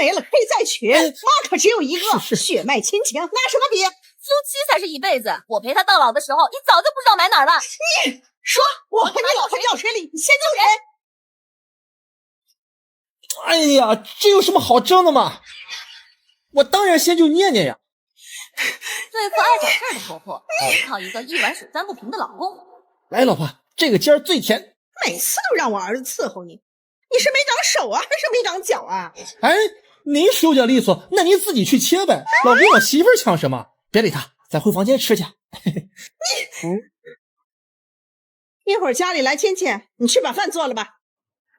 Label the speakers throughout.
Speaker 1: 没了可以再娶，妈可只有一个，血脉亲情，拿什么比？
Speaker 2: 夫妻才是一辈子，我陪他到老的时候，你早就不知道埋哪儿了。
Speaker 1: 你说，我和你老婆掉水里，你先救谁？
Speaker 3: 哎呀，这有什么好争的嘛？我当然先救念念呀。
Speaker 2: 对付爱找事儿的婆婆，只靠一个一碗水端不平的老公。
Speaker 3: 来，老婆，这个尖儿最甜。
Speaker 1: 每次都让我儿子伺候你，你是没长手啊，还是没长脚啊？
Speaker 3: 哎，您手脚利索，那您自己去切呗。老跟我媳妇儿抢什么？别理他，咱回房间吃去。
Speaker 1: 一会儿家里来亲戚，你去把饭做了吧。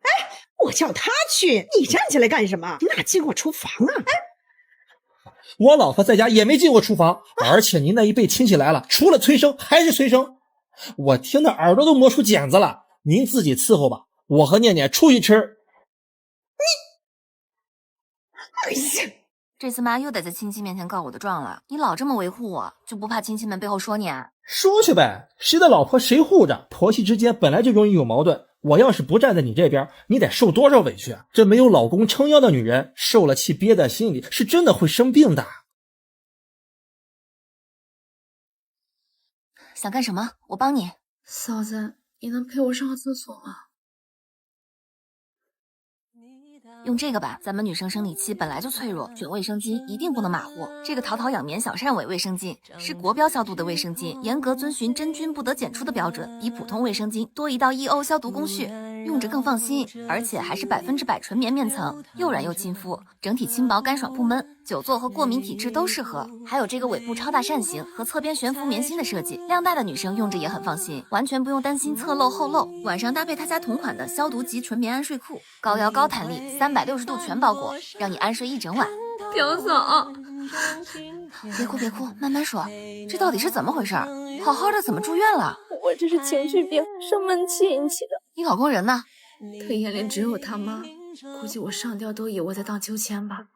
Speaker 1: 哎，我叫他去，你站起来干什么？你哪进过厨房啊？
Speaker 3: 我老婆在家也没进过厨房，而且您那一辈亲戚来了，除了催生还是催生，我听得耳朵都磨出茧子了。您自己伺候吧，我和念念出去吃。
Speaker 1: 哎呀，
Speaker 2: 这次妈又得在亲戚面前告我的状了。你老这么维护我，就不怕亲戚们背后说你啊？
Speaker 3: 说去呗，谁的老婆谁护着，婆媳之间本来就容易有矛盾。我要是不站在你这边，你得受多少委屈啊！这没有老公撑腰的女人，受了气憋在心里，是真的会生病的。
Speaker 2: 想干什么？我帮你。
Speaker 4: 嫂子，你能陪我上个厕所吗？
Speaker 2: 用这个吧，咱们女生生理期本来就脆弱，卷卫生巾一定不能马虎。这个淘淘养棉小汕尾卫生巾是国标消毒的卫生巾，严格遵循真菌不得检出的标准，比普通卫生巾多1道1欧消毒工序，用着更放心，而且还是100%纯棉面层，又软又亲肤，整体轻薄干爽不闷，久坐和过敏体质都适合。还有这个尾部超大扇形和侧边悬浮棉芯的设计，量大的女生用着也很放心，完全不用担心侧漏后漏。晚上搭配他家同款的消毒级纯棉安睡裤，高腰高弹力，360度全包裹，让你安睡一整晚。
Speaker 4: 表嫂，
Speaker 2: 别哭别哭，慢慢说，这到底是怎么回事？好好的怎么住院了？
Speaker 4: 我这是情绪病，生闷气引起的。
Speaker 2: 你老公人呢？
Speaker 4: 他眼里只有他妈，估计我上吊都以为在荡秋千吧。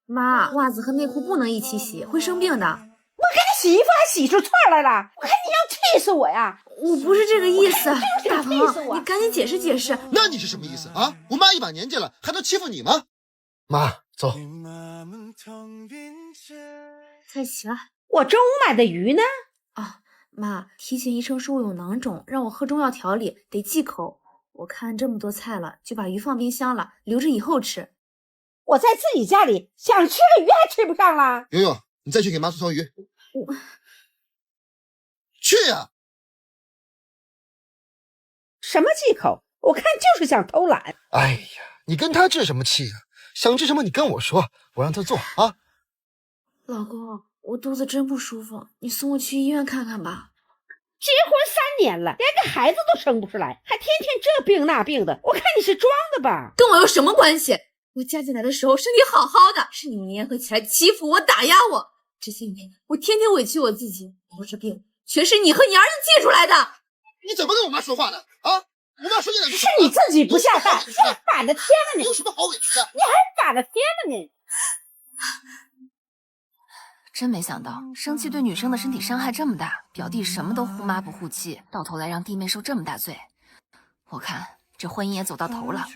Speaker 4: 妈，袜子和内裤不能一起洗，会生病的。
Speaker 1: 我给你洗衣服还洗出串来了，我看你要气死我呀！
Speaker 4: 我不是这个意思，大
Speaker 1: 气死我
Speaker 4: 鹏，你赶紧解释解释。
Speaker 5: 那你是什么意思啊？我妈一把年纪了，还能欺负你吗？妈，走。
Speaker 4: 菜齐了。
Speaker 1: 我中午买的鱼呢？
Speaker 4: 啊，妈，提前医生说我有囊肿，让我喝中药调理，得忌口。我看这么多菜了，就把鱼放冰箱了，留着以后吃。
Speaker 1: 我在自己家里想吃个鱼还吃不上了。
Speaker 5: 悠悠，你再去给妈做条鱼。去呀！
Speaker 1: 什么忌口？我看就是想偷懒。
Speaker 5: 哎呀，你跟他置什么气呀？想吃什么你跟我说，我让他做啊。
Speaker 4: 老公，我肚子真不舒服，你送我去医院看看吧。
Speaker 1: 结婚3年了，连个孩子都生不出来，还天天这病那病的，我看你是装的吧？
Speaker 4: 跟我有什么关系？我嫁进来的时候身体好好的，是你们粘合起来欺负我、打压我。这些年我天天委屈我自己，我这病全是你和你儿子气出来的。
Speaker 5: 你怎么跟我妈说话的啊？我妈说你两句
Speaker 1: 是你自己不下蛋，你反着天了你！
Speaker 5: 有什么好委屈的？
Speaker 1: 你还反着天了你！
Speaker 2: 真没想到，生气对女生的身体伤害这么大，表弟什么都护妈不护妻，到头来让弟妹受这么大罪。我看这婚姻也走到头了。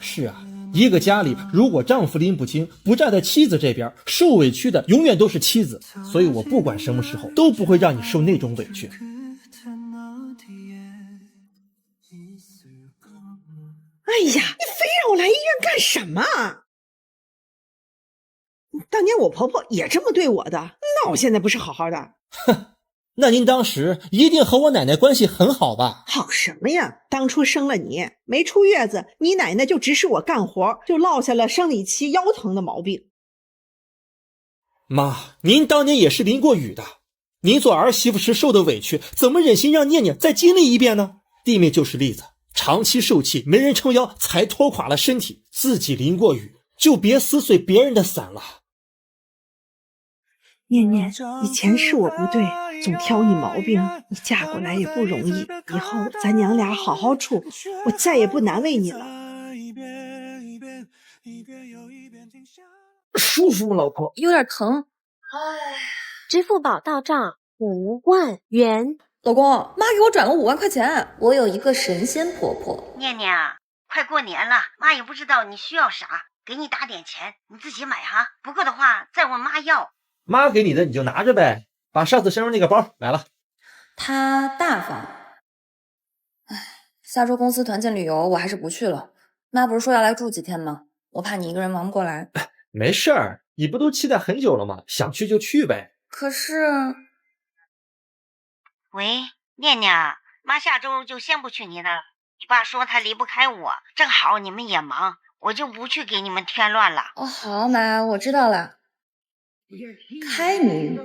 Speaker 3: 是啊，一个家里如果丈夫拎不清，不站在妻子这边，受委屈的永远都是妻子。所以我不管什么时候都不会让你受那种委屈。
Speaker 1: 哎呀，你非让我来医院干什么？当年我婆婆也这么对我的，那我现在不是好好的？
Speaker 3: 哼，那您当时一定和我奶奶关系很好吧？
Speaker 1: 好什么呀？当初生了你，没出月子，你奶奶就指使我干活，就落下了生理期腰疼的毛病。
Speaker 3: 妈，您当年也是淋过雨的，您做儿媳妇时受的委屈，怎么忍心让念念再经历一遍呢？弟妹就是例子，长期受气，没人撑腰，才拖垮了身体。自己淋过雨，就别撕碎别人的伞了。
Speaker 1: 念念，以前是我不对，总挑你毛病，你嫁过来也不容易，以后咱娘俩好好处，我再也不难为你了。
Speaker 3: 舒服吗，老婆？
Speaker 2: 有点疼。
Speaker 6: 支付宝到账5万元。
Speaker 2: 老公，妈给我转了5万块钱，我有一个神仙婆婆。
Speaker 7: 念念啊，快过年了，妈也不知道你需要啥，给你打点钱，你自己买哈。不够的话再问妈要。
Speaker 3: 妈给你的你就拿着呗，把上次身上那个包买了。
Speaker 2: 他大方。唉，下周公司团建旅游我还是不去了。妈不是说要来住几天吗？我怕你一个人忙不过来。
Speaker 3: 没事儿，你不都期待很久了吗？想去就去呗。
Speaker 2: 可是，
Speaker 7: 喂，念念，妈下周就先不去你那了。你爸说他离不开我，正好你们也忙，我就不去给你们添乱了。
Speaker 2: 哦，好妈，我知道了。开明。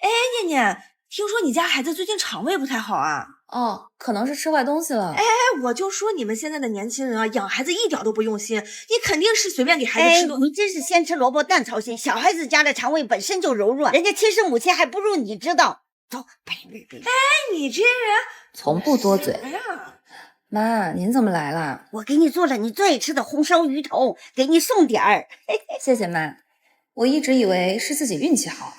Speaker 8: 哎，念念，听说你家孩子最近肠胃不太好啊？
Speaker 2: 哦，可能是吃坏东西了。
Speaker 8: 哎，我就说你们现在的年轻人啊，养孩子一点都不用心，你肯定是随便给孩子吃
Speaker 7: 你真是先吃萝卜淡操心。小孩子家的肠胃本身就柔软，人家亲生母亲还不如你知道。走，哎，
Speaker 8: 你这人
Speaker 2: 从不多嘴。
Speaker 8: 哎呀，
Speaker 2: 妈，您怎么来了？
Speaker 7: 我给你做了你最爱吃的红烧鱼头，给你送点儿。
Speaker 2: 谢谢妈。我一直以为是自己运气好，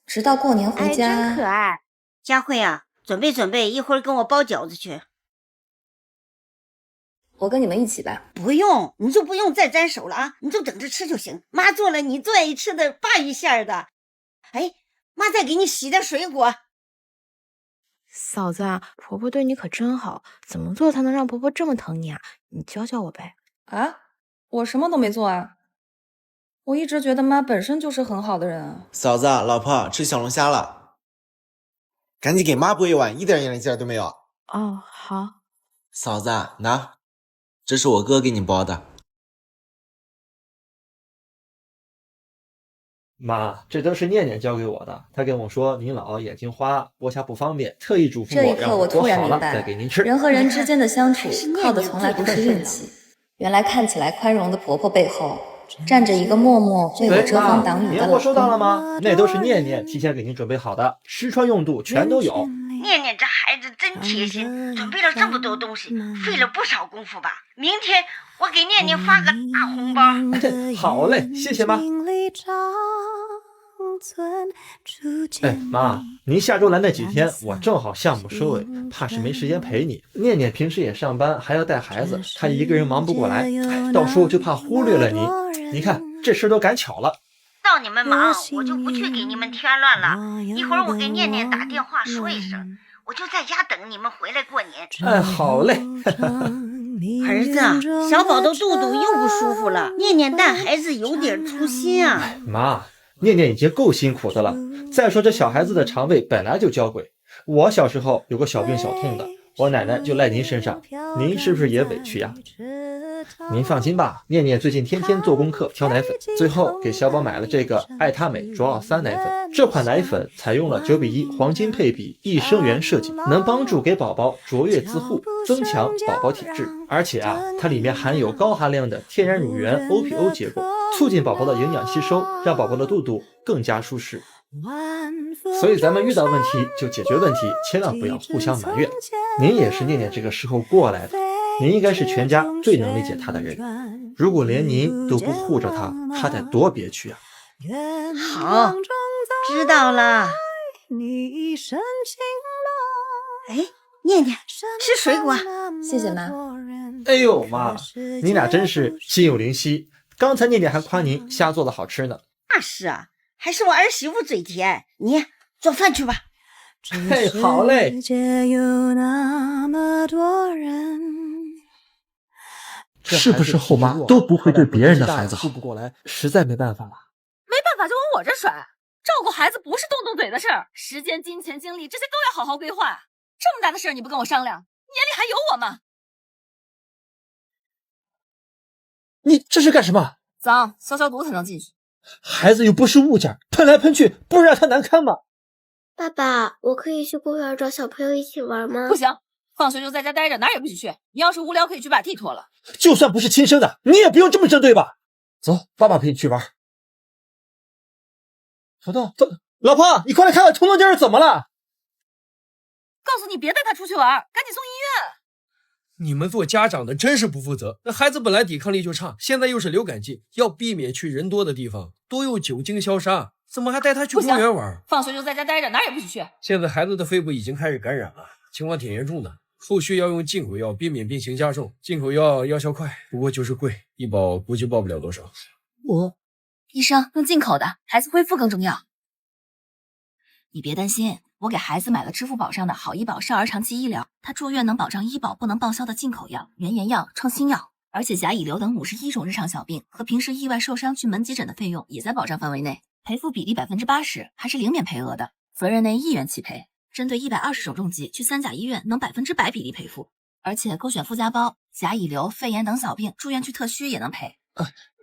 Speaker 2: 直到过年回家。
Speaker 7: 真可爱。佳慧啊，准备，一会儿跟我包饺子去。
Speaker 2: 我跟你们一起吧。
Speaker 7: 不用，你就不用再沾手了啊，你就等着吃就行。妈做了你最爱吃的鲅鱼馅的。哎，妈再给你洗点水果。
Speaker 9: 嫂子啊，婆婆对你可真好，怎么做才能让婆婆这么疼你啊？你教教我呗。
Speaker 2: 啊，我什么都没做啊。我一直觉得妈本身就是很好的人啊。
Speaker 10: 嫂子，老婆吃小龙虾了，赶紧给妈拨一碗，一点眼力劲儿都没有。
Speaker 9: 哦，好。
Speaker 10: 嫂子，拿，这是我哥给你包的。
Speaker 3: 妈，这都是念念教给我的，她跟我说您老眼睛花，剥虾不方便，特意嘱咐
Speaker 2: 这一刻我突然
Speaker 3: 好了
Speaker 2: 明白
Speaker 3: 再给您吃。
Speaker 2: 人和人之间的相处靠的从来不是运气。原来看起来宽容的婆婆背后站着一个默默为我遮风挡雨的
Speaker 3: 年货收到了吗？那都是念念提前给您准备好的，吃穿用度全都有。
Speaker 7: 念念这孩子真贴心，准备了这么多东西，费了不少功夫吧？明天我给念念发个大红包。
Speaker 3: 好嘞，谢谢妈。哎，妈，您下周来那几天，我正好项目收尾，怕是没时间陪你。念念平时也上班，还要带孩子，她一个人忙不过来，到时候就怕忽略了您。你看这事都赶巧了。
Speaker 7: 到你们忙，我就不去给你们添乱了。一会儿我给念念打电话说一声，我就在家等你们回来过年。
Speaker 3: 哎，好嘞。
Speaker 7: 儿子，小宝的肚肚又不舒服了，念念带孩子有点粗心啊。
Speaker 3: 妈，念念已经够辛苦的了，再说这小孩子的肠胃本来就娇贵，我小时候有个小病小痛的，我奶奶就赖您身上，您是不是也委屈呀？您放心吧，念念最近天天做功课挑奶粉，最后给小宝买了这个爱他美卓奥3奶粉。这款奶粉采用了9:1黄金配比益生元设计，能帮助给宝宝卓越自护，增强宝宝体质。而且它里面含有高含量的天然乳源 OPO 结构，促进宝宝的营养吸收，让宝宝的肚肚更加舒适。所以咱们遇到问题就解决问题，千万不要互相埋怨。您也是念念这个时候过来的，您应该是全家最能理解她的人。如果连您都不护着她，她得多憋屈啊！
Speaker 7: 好，知道了。哎，念念，吃水果。
Speaker 2: 谢谢妈。
Speaker 3: 哎呦妈，你俩真是心有灵犀。刚才念念还夸您虾做的好吃呢。
Speaker 7: 那是啊，还是我儿媳妇嘴甜。你做饭去吧。
Speaker 3: 嘿，好嘞。是不是后妈都不会对别人的孩子好？不过来，实在没办法了。
Speaker 2: 没办法就往我这甩，照顾孩子不是动动嘴的事儿，时间、金钱、精力这些都要好好规划。这么大的事儿你不跟我商量，你眼里还有我吗？
Speaker 3: 你这是干什么？
Speaker 2: 脏，消毒才能进去。
Speaker 3: 孩子又不是物件，喷来喷去，不是让他难堪吗？
Speaker 6: 爸爸，我可以去公园找小朋友一起玩吗？
Speaker 2: 不行，放学就在家待着，哪儿也不许去。你要是无聊，可以去把地拖了。
Speaker 3: 就算不是亲生的，你也不用这么针对吧？走，爸爸陪你去玩。土豆，走，老婆，你快来看看彤彤今儿怎么了？
Speaker 2: 告诉你别带他出去玩，赶紧送医院。
Speaker 11: 你们做家长的真是不负责，那孩子本来抵抗力就差，现在又是流感季，要避免去人多的地方，多用酒精消杀，怎么还带他去公园玩？
Speaker 2: 放学就在家待着，哪儿也不许去。
Speaker 11: 现在孩子的肺部已经开始感染了，情况挺严重的，后续要用进口药，避免病情加重。进口药药效快，不过就是贵，医保估计报不了多少。
Speaker 2: 医生用进口的，孩子恢复更重要。你别担心，我给孩子买了支付宝上的好医保少儿长期医疗，他住院能保障医保不能报销的进口药、原研药、创新药，而且甲乙流等51种日常小病和平时意外受伤去门急诊的费用也在保障范围内，赔付比例80%，还是零免赔额的，责任内1元起赔。针对120种重疾，去3甲医院能100%比例赔付，而且勾选附加包，甲乙流、肺炎等小病住院去特需也能赔。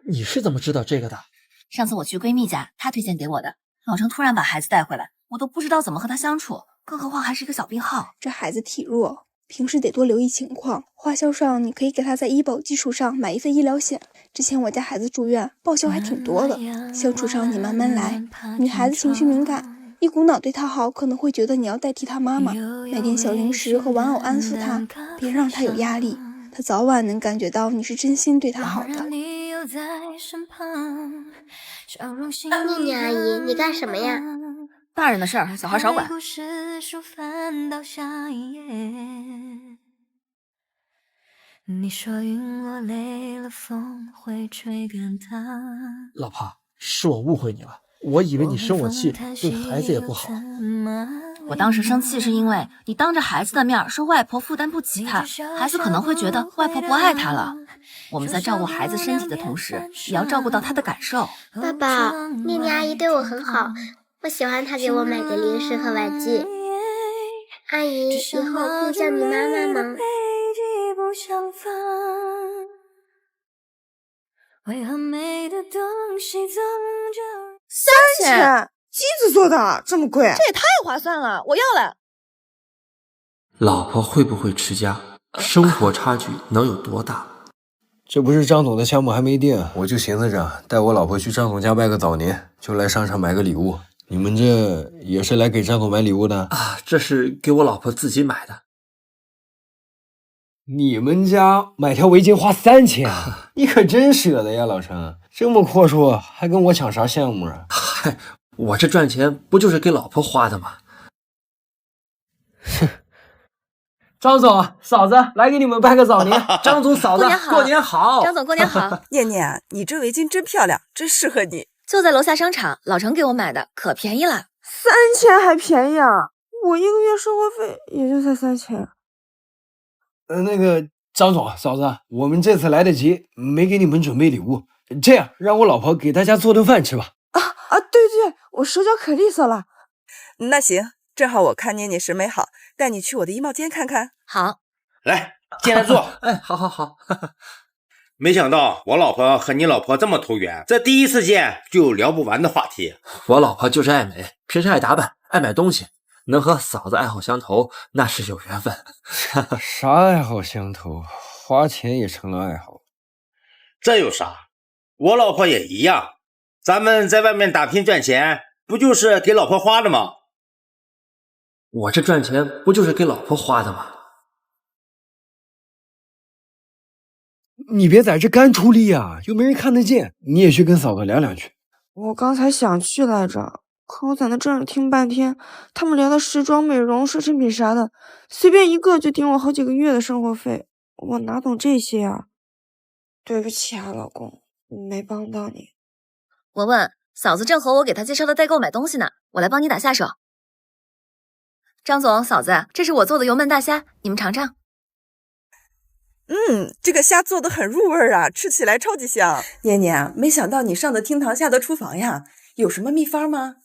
Speaker 3: 你是怎么知道这个的？
Speaker 2: 上次我去闺蜜家，她推荐给我的。老程突然把孩子带回来，我都不知道怎么和他相处，更何况还是一个小病号。
Speaker 12: 这孩子体弱，平时得多留意情况。花销上你可以给他在医保基础上买一份医疗险，之前我家孩子住院报销还挺多的。相处上你慢慢来，女孩子情绪敏感，一股脑对他好可能会觉得你要代替他妈妈，买点小零食和玩偶安抚他，别让他有压力，他早晚能感觉到你是真心对他好的。
Speaker 6: 念念阿姨，你干什么呀？
Speaker 2: 大人的事儿，小孩少管。
Speaker 3: 老婆，是我误会你了，我以为你生我气，对孩子也不好。
Speaker 2: 我当时生气是因为你当着孩子的面说外婆负担不起他，孩子可能会觉得外婆不爱他了。我们在照顾孩子身体的同时，也要照顾到他的感受。
Speaker 6: 爸爸，念念阿姨对我很好，我喜欢她给我买的零食和玩具。阿姨，以后可以叫你妈妈吗？3000，
Speaker 13: 机子做的，这么贵？
Speaker 8: 这也太划算了，我要了。
Speaker 14: 老婆会不会持家？生活差距能有多大？
Speaker 11: 这不是张总的项目还没定，我就寻思着带我老婆去张总家拜个早年，就来商场买个礼物。你们这也是来给张总买礼物的
Speaker 14: 啊？这是给我老婆自己买的。
Speaker 11: 你们家买条围巾花3000，你可真舍得呀，老程，这么阔绰，还跟我抢啥项目啊？
Speaker 14: 嗨，我这赚钱不就是给老婆花的吗？
Speaker 11: 哼。张总、嫂子，来给你们拜个早年。张总、嫂子，过年好！
Speaker 2: 张总，过年好！
Speaker 13: 念念，你这围巾真漂亮，真适合你。
Speaker 2: 就在楼下商场，老程给我买的，可便宜了。
Speaker 13: 3000还便宜啊！我一个月生活费也就才3000。
Speaker 11: 那个张总、嫂子，我们这次来得及，没给你们准备礼物。这样，让我老婆给大家做顿饭吃吧。
Speaker 13: 对，我手脚可利索了。那行。正好我看念念审美好，带你去我的衣帽间看看。
Speaker 2: 好，
Speaker 15: 来，进来坐。
Speaker 14: 哎，好。
Speaker 15: 没想到我老婆和你老婆这么投缘，这第一次见就有聊不完的话题。
Speaker 14: 我老婆就是爱美，平时爱打扮，爱买东西，能和嫂子爱好相投，那是有缘分。
Speaker 11: 啥爱好相投？花钱也成了爱好。
Speaker 15: 这有啥？我老婆也一样，咱们在外面打拼赚钱，不就是给老婆花的吗？
Speaker 14: 我这赚钱不就是给老婆花的吗？
Speaker 11: 你别在这干出力啊，又没人看得见。你也去跟嫂子聊两句。
Speaker 13: 我刚才想去来着，可我在那站着听半天，他们聊到时装、美容、奢侈品啥的，随便一个就顶我好几个月的生活费，我哪懂这些啊？对不起啊，老公，没帮到你。
Speaker 2: 文文，嫂子正和我给她介绍的代购买东西呢，我来帮你打下手。张总、嫂子，这是我做的油焖大虾，你们尝尝。
Speaker 13: 这个虾做的很入味啊，吃起来超级香。念念，没想到你上的厅堂下的厨房呀，有什么秘方吗？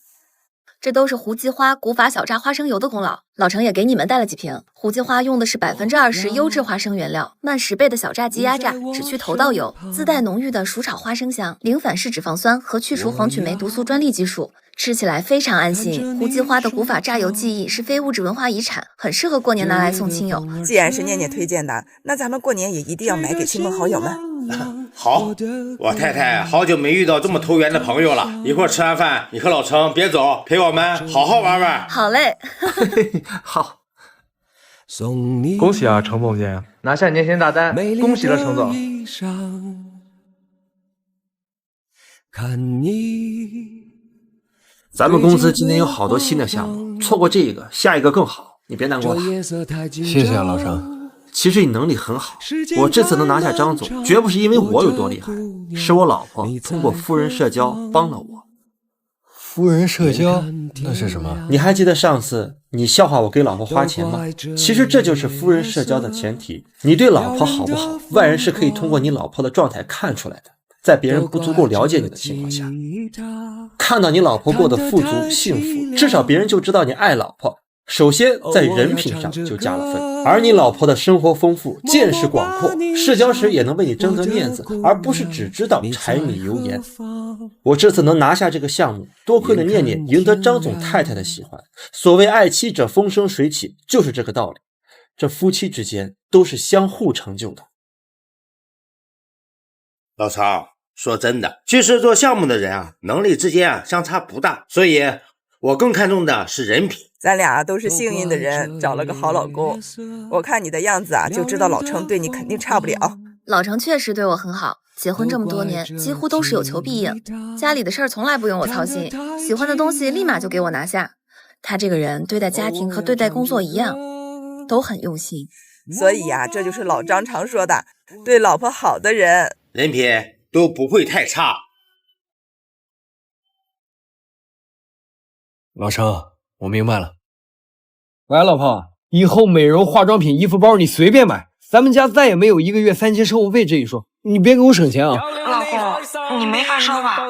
Speaker 2: 这都是胡姬花古法小榨花生油的功劳。老程也给你们带了几瓶。胡姬花用的是20%优质花生原料，慢10倍的小榨机压榨，只去头道油，自带浓郁的熟炒花生香，零反式脂肪酸和去除黄曲霉毒素专利技术，吃起来非常安心。胡姬花的古法榨油技艺是非物质文化遗产，很适合过年拿来送亲友。
Speaker 13: 既然是念念推荐的，那咱们过年也一定要买给亲朋好友们。
Speaker 15: 好，我太太好久没遇到这么投缘的朋友了。一会儿吃完饭，你和老程别走，陪我们好好玩玩。
Speaker 2: 好嘞。
Speaker 14: 好。
Speaker 16: 恭喜啊，程总监拿下年前大单，恭喜了程总。
Speaker 14: 咱们公司今年有好多新的项目，错过这个，下一个更好。你别难过了。
Speaker 11: 谢谢啊，老张。
Speaker 14: 其实你能力很好，我这次能拿下张总，绝不是因为我有多厉害，是我老婆通过夫人社交帮了我。
Speaker 11: 夫人社交那是什么？
Speaker 3: 你还记得上次你笑话我给老婆花钱吗？其实这就是夫人社交的前提。你对老婆好不好，外人是可以通过你老婆的状态看出来的。在别人不足够了解你的情况下，看到你老婆过得富足幸福，至少别人就知道你爱老婆。首先在人品上就加了分，而你老婆的生活丰富，见识广阔，社交时也能为你争得面子，而不是只知道柴米油盐。我这次能拿下这个项目，多亏了念念赢得张总太太的喜欢。所谓爱妻者风生水起，就是这个道理。这夫妻之间都是相互成就的。
Speaker 15: 老常，说真的，其实做项目的人啊，能力之间啊相差不大，所以我更看重的是人品。
Speaker 17: 咱俩都是幸运的人，找了个好老公。我看你的样子啊，就知道老程对你肯定差不了。
Speaker 2: 老程确实对我很好，结婚这么多年，几乎都是有求必应，家里的事儿从来不用我操心，喜欢的东西立马就给我拿下。他这个人对待家庭和对待工作一样，都很用心。
Speaker 17: 所以呀，这就是老张常说的，对老婆好的人，
Speaker 15: 人品都不会太差。
Speaker 11: 老程，我明白了。喂，老婆，以后美容、化妆品、衣服包你随便买，咱们家再也没有1个月3000生活费这一说，你别给我省钱啊。
Speaker 7: 老公，你没发烧吧？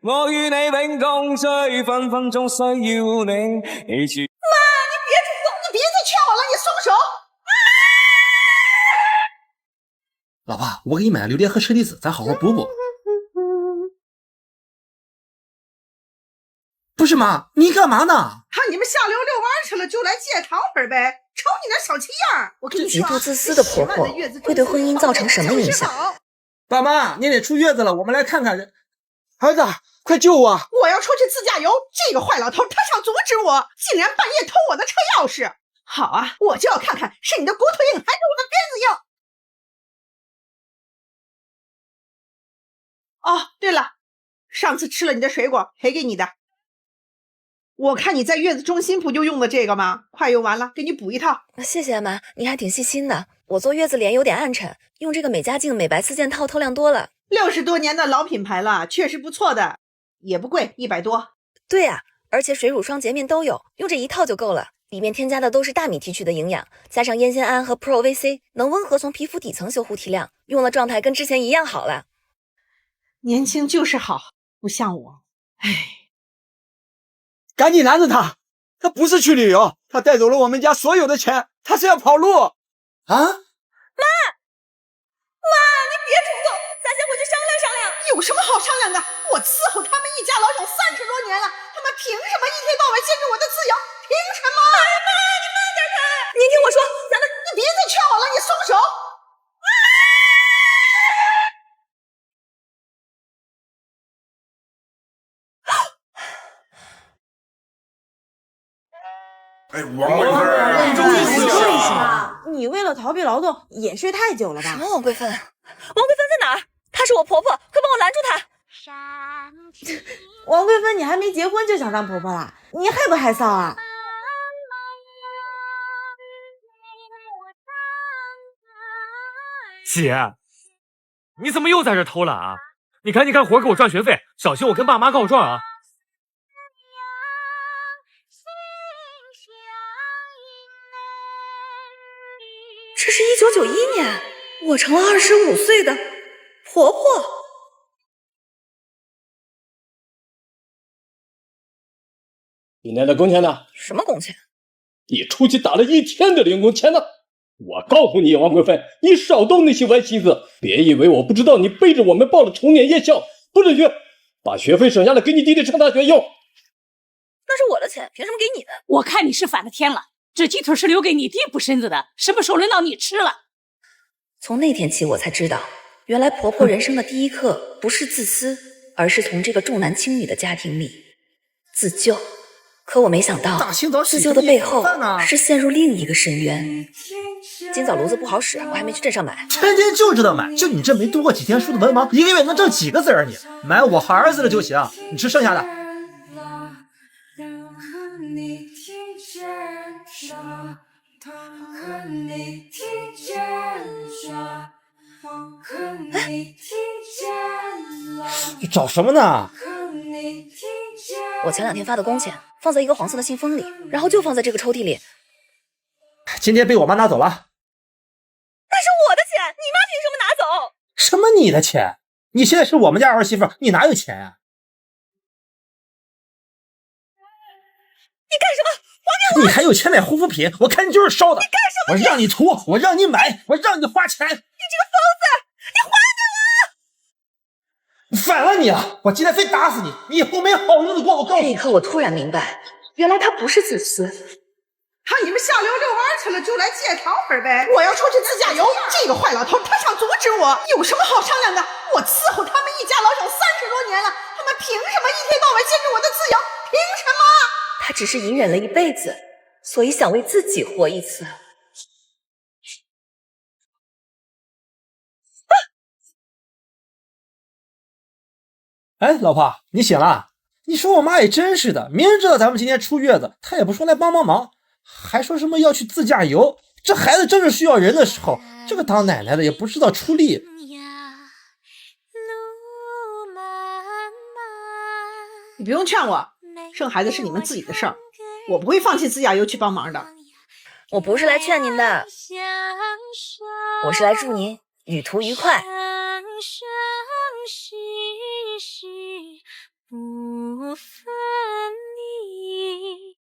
Speaker 18: 我與你永共醉，分分鐘需要你。媽，你別衝動，你別再勸我了，你鬆手！
Speaker 3: 老婆，我给你买了榴莲和车厘子，咱好好补补。不是妈，你干嘛呢？
Speaker 19: 看你们下流遛弯去了，就来借糖会呗。瞅你那小气样，我跟你说，
Speaker 2: 极度自私的婆婆会对婚姻造成什么影响？
Speaker 3: 爸妈，念念出月子了，我们来看看。儿子，快救我！
Speaker 19: 我要出去自驾游，这个坏老头他想阻止我，竟然半夜偷我的车钥匙。好啊，我就要看看是你的骨头硬还是我的鞭子硬。哦，对了，上次吃了你的水果，赔给你的。我看你在月子中心不就用的这个吗？快用完了，给你补一套。
Speaker 2: 谢谢妈，你还挺细心的。我坐月子脸有点暗沉，用这个美加净美白4件套透亮多了。
Speaker 19: 60多年的老品牌了，确实不错的，也不贵，100多。
Speaker 2: 对啊，而且水乳双洁面都有，用这一套就够了。里面添加的都是大米提取的营养，加上烟酰胺和 Pro VC， 能温和从皮肤底层修护提亮，用了状态跟之前一样好了。
Speaker 19: 年轻就是好，不像我。唉，
Speaker 20: 赶紧拦着他！他不是去旅游，他带走了我们家所有的钱，他是要跑路啊！
Speaker 19: 妈，你别冲动，咱先回去商量商量。有什么好商量的？我伺候他们一家老小30多年了，他们凭什么一天到晚限制我的自由？凭什么？哎妈，你慢点开！您听我说，咱们，你别再劝我了，你松手！
Speaker 21: 哎，王贵芬，
Speaker 8: 你说一下，你为了逃避劳动也睡太久了吧？
Speaker 2: 什么王贵芬？王贵芬在哪儿？她是我婆婆，快帮我拦住她！
Speaker 8: 王贵芬，你还没结婚就想当婆婆啦？你害不害臊啊？
Speaker 16: 姐，你怎么又在这偷懒啊？你赶紧干活给我赚学费，小心我跟爸妈告状啊！
Speaker 2: 这是1991年，我成了25岁的婆婆。
Speaker 22: 今天的工钱呢？
Speaker 2: 什么工钱？
Speaker 22: 你出去打了1天的零工钱呢！我告诉你，王贵芬，你少动那些歪心思，别以为我不知道你背着我们报了重点夜校，不准学，把学费省下来给你弟弟上大学用。
Speaker 2: 那是我的钱，凭什么给你的？
Speaker 23: 我看你是反了天了。这鸡腿是留给你弟补身子的，什么时候轮到你吃了？
Speaker 2: 从那天起，我才知道，原来婆婆人生的第一课不是自私，而是从这个重男轻女的家庭里自救。可我没想到，自救的背后是陷入另一个深渊。今早炉子不好使，我还没去镇上买。
Speaker 3: 天天就知道买，就你这没读过几天书的文盲，1个月能挣几个字儿？你买我和儿子的就行，你吃剩下的。你找什么呢？
Speaker 2: 我前2天发的工钱放在一个黄色的信封里，然后就放在这个抽屉里。
Speaker 3: 今天被我妈拿走了。
Speaker 2: 那是我的钱，你妈凭什么拿走？
Speaker 3: 什么你的钱？你现在是我们家儿媳妇，你哪有钱啊？
Speaker 2: 你干什么？还给我！
Speaker 3: 你还有钱买护肤品？我看你就是烧的。
Speaker 2: 你干什么？
Speaker 3: 我让你涂，我让你买，我让你花钱。
Speaker 2: 你这个疯子！你还给我！
Speaker 3: 反了你了！我今天非打死你！你以后没好日子过！我告诉你。
Speaker 2: 这一刻，我突然明白，原来他不是自私。
Speaker 19: 你们下流遛弯去了，就来借糖分呗！我要出去自驾游，这个坏老头他想阻止我，有什么好商量的？我伺候他们一家老小30多年了，他们凭什么一天到晚限制我的自由？凭什么？
Speaker 2: 他只是隐忍了一辈子，所以想为自己活一次。
Speaker 3: 哎，老婆，你醒了？你说我妈也真是的，明知道咱们今天出月子，她也不说来帮忙，还说什么要去自驾游。这孩子正是需要人的时候，这个当奶奶的也不知道出力。
Speaker 19: 你不用劝我，生孩子是你们自己的事儿，我不会放弃自驾游去帮忙的。
Speaker 2: 我不是来劝您的，我是来祝您旅途愉快。